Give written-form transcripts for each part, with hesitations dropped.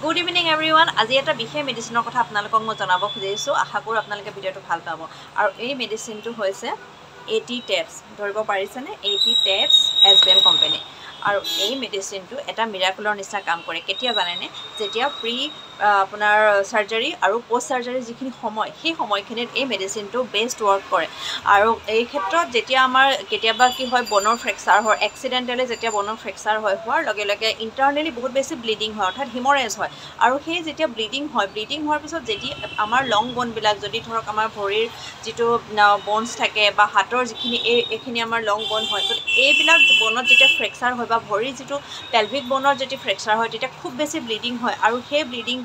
Good evening everyone. আজি এটা বিশেষ মেডিসিনৰ কথা আপোনালোকক মই জনাব খুজিছো। আশা কৰো আপোনালোকে ভিডিওটো ভাল পাব। আৰু এই মেডিসিনটো হৈছে 80 টেপস। ধৰিব পাৰিছেনে 80 টেপস এছবেল কোম্পানী। আৰু এই মেডিসিনটো এটা মিৰাকলৰ নিচিনা কাম কৰে। কেতিয়া জানেনে? যেতিয়া প্ৰি আপোনাৰ সাৰ্জাৰী আৰু পোষ্ট সাৰ্জাৰী যিখিনি সময় সেই সময়খিনিত এই মেডিসিনটো বেষ্ট ওয়াৰ্ক কৰে। আৰু এই ক্ষেত্ৰত যেতিয়া আমাৰ কেতিয়াবা কি হয় বনৰ ফ্ৰেকচাৰ হয় এক্সিডেন্টালি যেতিয়া বনৰ ফ্ৰেকচাৰ হয় হোৱাৰ লগে লগে ইন্টাৰনালি বহুত বেছি ব্লিডিং হয় অৰ্থাৎ হিমৰেজ হয়। আৰু সেই যেতিয়া ব্লিডিং হোৱাৰ পিছত যদি আমাৰ লং বনবিলাক যদি ধৰক আমাৰ ভৰিৰ যিটো বনছ থাকে বা হাতৰ যিখিনি এইখিনি আমাৰ লং বন হয় তো এইবিলাক বনত যেতিয়া ফ্ৰেকচাৰ হয় বা ভৰিৰ যিটো পেলভিক বনৰ যদি ফ্ৰেকচাৰ হয় তেতিয়া খুব বেছি ব্লিডিং হয় আৰু সেই ব্লিডিংটো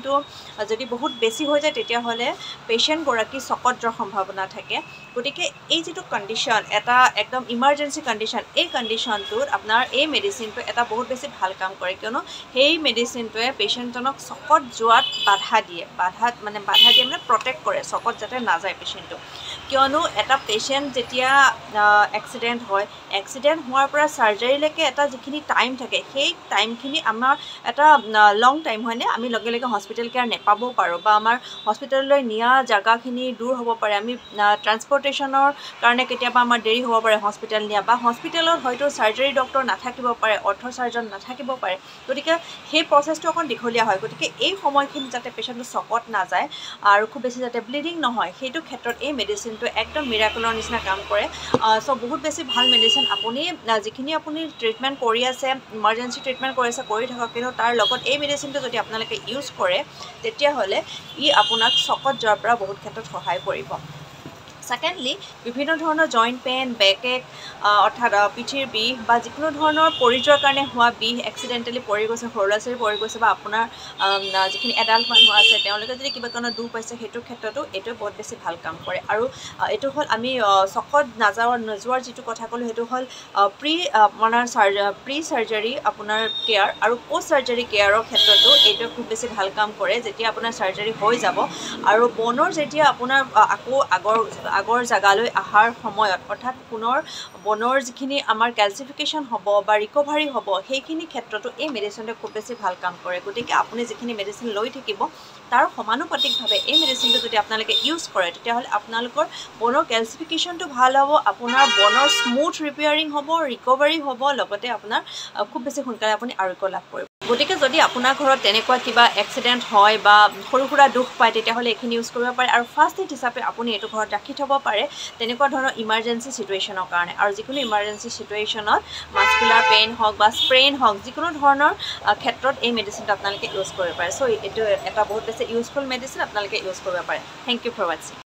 যদি বহুত বেছি হৈ যায় তেতিয়াহ'লে পেশেণ্টগৰাকী চকত যোৱাৰ সম্ভাৱনা থাকে। গতিকে এই যিটো কণ্ডিশ্যন এটা একদম ইমাৰ্জেঞ্চি কণ্ডিশ্যন এই কণ্ডিশ্যনটোত আপোনাৰ এই মেডিচিনটো এটা বহুত বেছি ভাল কাম কৰে কিয়নো সেই মেডিচিনটোৱে পেশেণ্টজনক চকত যোৱাত বাধা দিয়ে মানে প্ৰটেক্ট কৰে চকত যাতে নাযায় পেশেণ্টটো। কিয়নো এটা পেশেণ্ট যেতিয়া এক্সিডেণ্ট হোৱাৰ পৰা সাৰ্জাৰীলৈকে এটা যিখিনি টাইম থাকে সেই টাইমখিনি আমাৰ এটা লং টাইম হয়নে আমি লগে লগে হস্পিটেল কেয়াৰ নেপাবও পাৰোঁ বা আমাৰ হস্পিটেললৈ নিয়া জাগাখিনি দূৰ হ'ব পাৰে আমি ট্ৰান্সপৰ্টেশ্যনৰ কাৰণে কেতিয়াবা আমাৰ দেৰি হ'ব পাৰে হস্পিটেল নিয়া বা হস্পিটেলত হয়তো সাৰ্জাৰী ডক্টৰ নাথাকিব পাৰে অৰ্থ সাৰ্জন নাথাকিব পাৰে গতিকে সেই প্ৰচেছটো অকণ দীঘলীয়া হয় গতিকে এই সময়খিনি যাতে পেশেণ্টটো চকত নাযায় আৰু খুব বেছি যাতে ব্লিডিং নহয় সেইটো ক্ষেত্ৰত এই মেডিচিনটো একদম মিৰাকলৰ নিচিনা কাম কৰে। চ' বহুত বেছি ভাল মেডিচিন আপুনি যিখিনি আপুনি ট্ৰিটমেণ্ট কৰি আছে ইমাৰ্জেঞ্চি ট্ৰিটমেণ্ট কৰি আছে কৰি থাকক কিন্তু তাৰ লগত এই মেডিচিনটো যদি আপোনালোকে ইউজ কৰে তেতিয়াহ'লে ই আপোনাক চকত যোৱাৰ পৰা বহুত ক্ষেত্ৰত সহায় কৰিব। সেকেন্ডলি বিভিন্ন ধৰণৰ জইণ্ট পেইন বেক এক অৰ্থাৎ পিঠিৰ বিষ বা যিকোনো ধৰণৰ পৰি যোৱাৰ কাৰণে হোৱা বিষ এক্সিডেণ্টেলি পৰি গৈছে সৰু ল'ৰা ছোৱালী পৰি গৈছে বা আপোনাৰ যিখিনি এডাল্ট মানুহ আছে তেওঁলোকে যদি কিবা কাৰণত দুখ পাইছে সেইটোৰ ক্ষেত্ৰতো এইটো বহুত বেছি ভাল কাম কৰে। আৰু এইটো হ'ল আমি চকত নোযোৱাৰ যিটো কথা ক'লোঁ সেইটো হ'ল প্ৰি সাৰ্জাৰী আপোনাৰ কেয়াৰ আৰু পোষ্ট সাৰ্জাৰী কেয়াৰৰ ক্ষেত্ৰতো এইটো খুব বেছি ভাল কাম কৰে যেতিয়া আপোনাৰ সাৰ্জাৰী হৈ যাব আৰু বনৰ যেতিয়া আপোনাৰ আকৌ আগৰ জাগালৈ অহাৰ সময়ত অৰ্থাৎ পুনৰ বনৰ যিখিনি আমাৰ কেলচিফিকেশ্যন হ'ব বা ৰিকভাৰী হ'ব সেইখিনি ক্ষেত্ৰতো এই মেডিচিনটোৱে খুব বেছি ভাল কাম কৰে। গতিকে আপুনি যিখিনি মেডিচিন লৈ থাকিব তাৰ সমানুপাতিকভাৱে এই মেডিচিনটো যদি আপোনালোকে ইউজ কৰে তেতিয়াহ'লে আপোনালোকৰ বনৰ কেলচিফিকেশ্যনটো ভাল হ'ব আপোনাৰ বনৰ স্মুথ ৰিপেয়াৰিং হ'ব ৰিকভাৰী হ'ব লগতে আপোনাৰ খুব বেছি সোনকালে আপুনি আৰোগ্য লাভ কৰিব। গতিকে যদি আপোনাৰ ঘৰত তেনেকুৱা কিবা এক্সিডেণ্ট হয় বা সৰু সুৰা দুখ পায় তেতিয়াহ'লে এইখিনি ইউজ কৰিব পাৰে আৰু ফাৰ্ষ্ট এইড হিচাপে আপুনি এইটো ঘৰত ৰাখি থ'ব পাৰে তেনেকুৱা ধৰণৰ ইমাৰ্জেঞ্চি চিটুৱেশ্যনৰ কাৰণে। আৰু যিকোনো ইমাৰ্জেঞ্চি চিটুৱেশ্যনত মাস্কুলাৰ পেইন হওক বা স্প্ৰেইন হওক যিকোনো ধৰণৰ ক্ষেত্ৰত এই মেডিচিনটো আপোনালোকে ইউজ কৰিব পাৰে। চ' এইটো এটা বহুত বেছি ইউজফুল মেডিচিন আপোনালোকে ইউজ কৰিব পাৰে। থেংক ইউ ফৰ ৱাচিং।